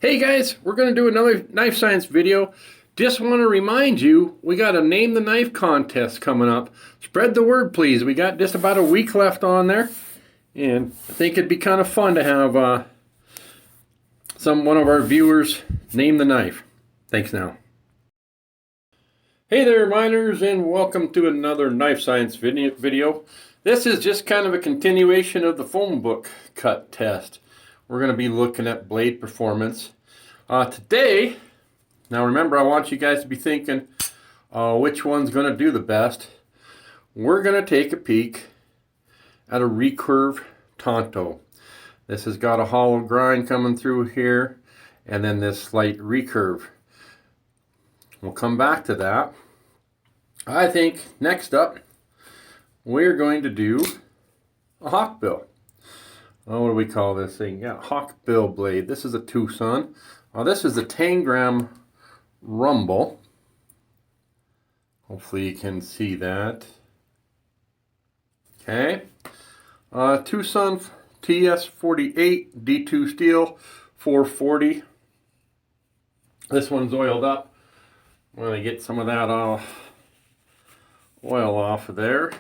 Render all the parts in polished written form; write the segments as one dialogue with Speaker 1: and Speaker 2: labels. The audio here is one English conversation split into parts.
Speaker 1: Hey guys, we're going to do another knife science video. Just want to remind you, we got a name the knife contest coming up. Spread the word please. We got just about a week left on there. And I think it'd be kind of fun to have one of our viewers name the knife. Thanks now. Hey there miners, and welcome to another knife science video. This is just kind of a continuation of the phone book cut test. We're going to be looking at blade performance. Today, now remember, I want you guys to be thinking which one's going to do the best. We're going to take a peek at a recurve Tonto. This has got a hollow grind coming through here, and then this slight recurve. We'll come back to that. I think next up, we're going to do a hawkbill. Oh, what do we call this thing? Yeah, hawkbill blade. This is a Twosun. This is the Tangram Rumble. Hopefully you can see that. Okay. Twosun TS48 D2 steel 440. This one's oiled up. I'm going to get some of that oil off of there.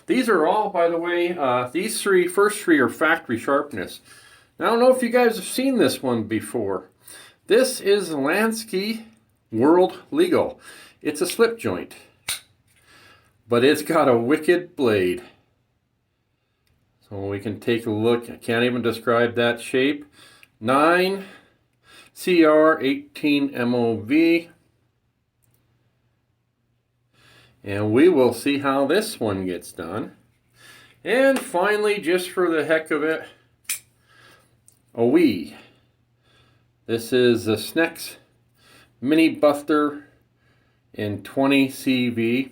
Speaker 1: These are all, by the way, these first three are factory sharpness. Now, I don't know if you guys have seen this one before. This is Lansky World Legal. It's a slip joint, but it's got a wicked blade. So we can take a look. I can't even describe that shape. 9 CR 18 MOV. And we will see how this one gets done. And finally, just for the heck of it, a Wee. This is a Snex Mini Buster in 20 CV.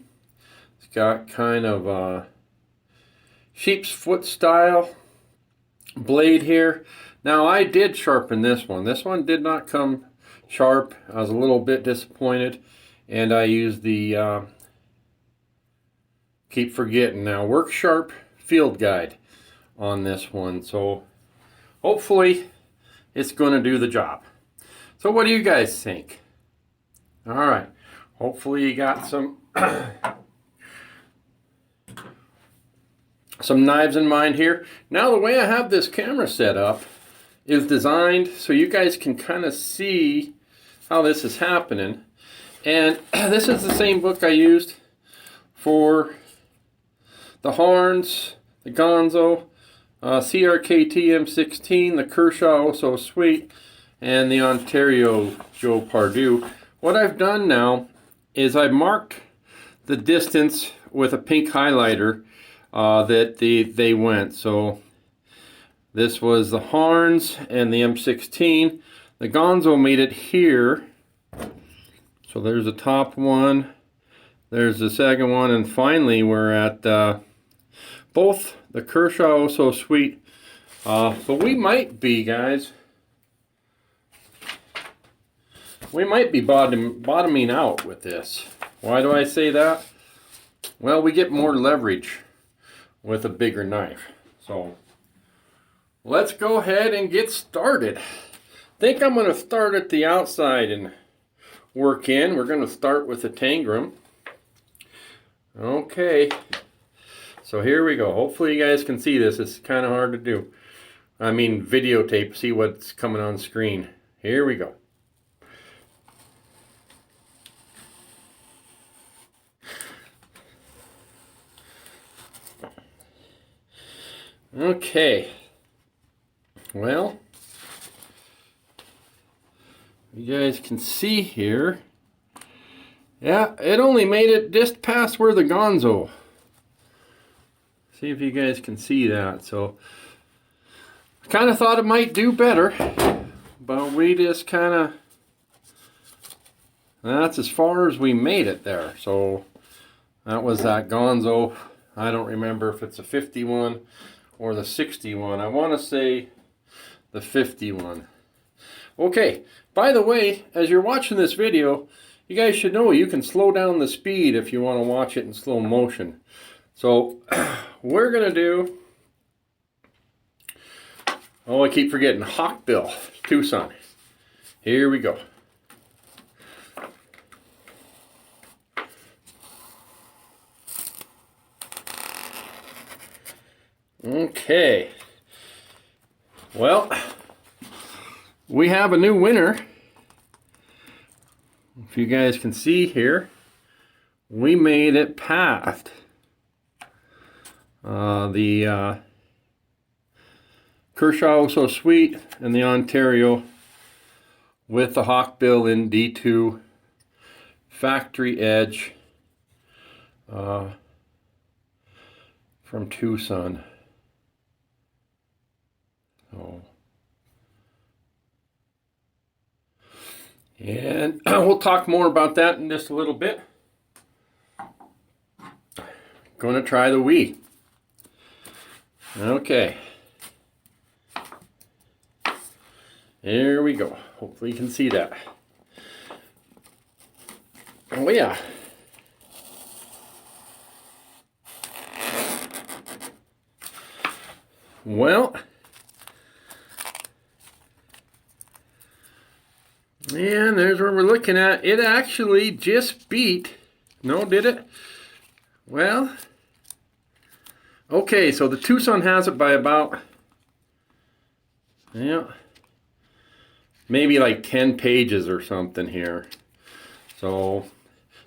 Speaker 1: It's got kind of a sheep's foot style blade here. Now, I did sharpen this one. This one did not come sharp. I was a little bit disappointed. And I used the keep forgetting now, Work Sharp field guide on this one. So hopefully it's going to do the job. So what do you guys think? All right. Hopefully you got some some knives in mind here. Now the way I have this camera set up is designed so you guys can kind of see how this is happening. And this is the same book I used for the Harns, the Gonzo, CRKT M16, the Kershaw Oh So Sweet, and the Ontario Joe Pardue. What I've done now is I've marked the distance with a pink highlighter that they went. So this was the Harns and the M16. The Gonzo made it here. So there's the top one. There's the second one. And finally we're at both the Kershaw Oh So Sweet. But we might be, guys, we might be bottoming out with this. Why do I say that? Well, we get more leverage with a bigger knife. So let's go ahead and get started. I think I'm going to start at the outside and work in. We're going to start with the Tangram. Okay. So here we go. Hopefully you guys can see this. It's kind of hard to do. I mean, videotape, see what's coming on screen. Here we go. Okay. Well, you guys can see here. Yeah, it only made it just past where the Gonzo. See if you guys can see that. So I kind of thought it might do better, but we just kind of, that's as far as we made it there. So that was that Gonzo. I don't remember if it's a 51 or the 61. I want to say the 51. Okay, by the way, as you're watching this video, you guys should know you can slow down the speed if you want to watch it in slow motion. So we're going to do, oh, I keep forgetting, hawkbill Twosun. Here we go. Okay. Well, we have a new winner. If you guys can see here, we made it past the Kershaw So Sweet and the Ontario with the Hawkbill in D2 factory edge from Twosun. So, and we'll talk more about that in just a little bit. Going to try the Wii. Okay. There we go. Hopefully you can see that. Oh yeah. Well, and there's where we're looking at. It actually just beat, no, did it? Well, okay, so the Twosun has it by about, yeah, maybe like 10 pages or something here. So,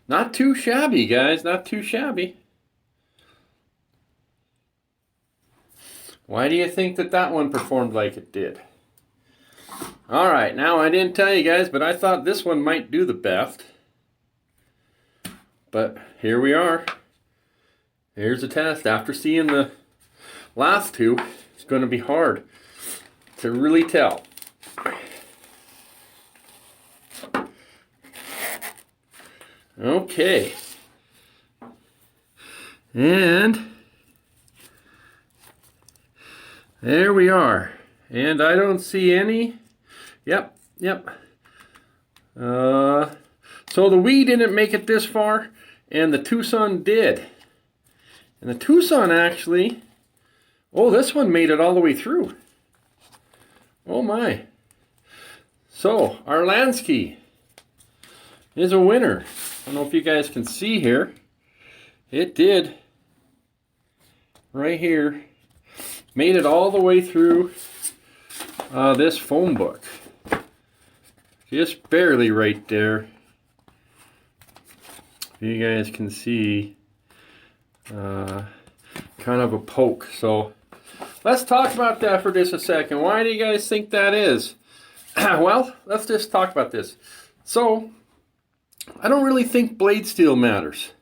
Speaker 1: not too shabby, guys, not too shabby. Why do you think that that one performed like it did? Alright, now I didn't tell you guys, but I thought this one might do the best. But here we are. Here's the test. After seeing the last two, it's going to be hard to really tell. Okay. And there we are. And I don't see any. Yep. So the Wii didn't make it this far, and the Twosun did. And the Twosun actually, oh, this one made it all the way through. Oh my. So, our Lansky is a winner. I don't know if you guys can see here. It did. Right here. Made it all the way through this phone book. Just barely right there. You guys can see kind of a poke. So let's talk about that for just a second. Why do you guys think that is? Well, let's just talk about this. So I don't really think blade steel matters.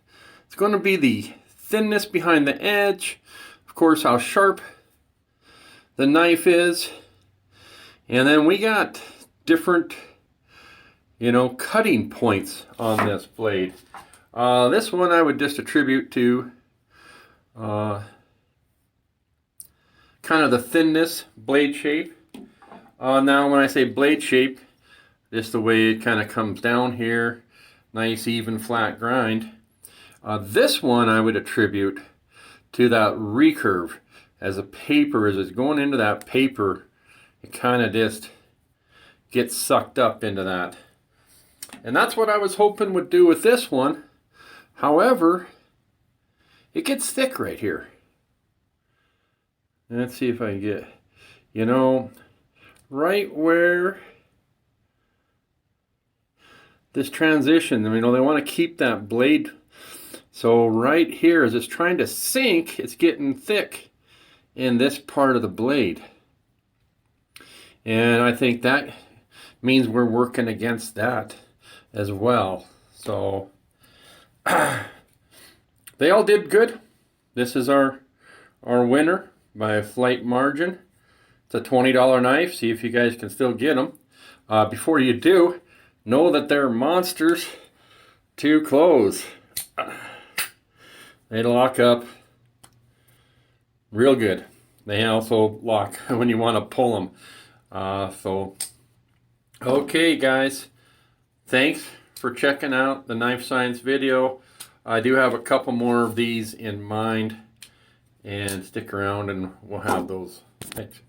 Speaker 1: It's going to be the thinness behind the edge, of course how sharp the knife is, and then we got different, you know, cutting points on this blade. This one I would just attribute to kind of the thinness, blade shape. Now when I say blade shape, just the way it kind of comes down here, nice even flat grind. This one I would attribute to that recurve. As the paper, as it's going into that paper, it kind of just gets sucked up into that. And that's what I was hoping would do with this one. However, it gets thick right here. Let's see if I can get, you know, right where this transition, I mean, they want to keep that blade. So right here, as it's trying to sink, it's getting thick in this part of the blade. And I think that means we're working against that as well. So they all did good. This is our winner by a slight margin. It's a $20 knife. See if you guys can still get them. Before you do, know that they're monsters to close. They lock up real good. They also lock when you want to pull them. Okay guys, thanks for checking out the knife science video. I do have a couple more of these in mind, and stick around and we'll have those. Thanks.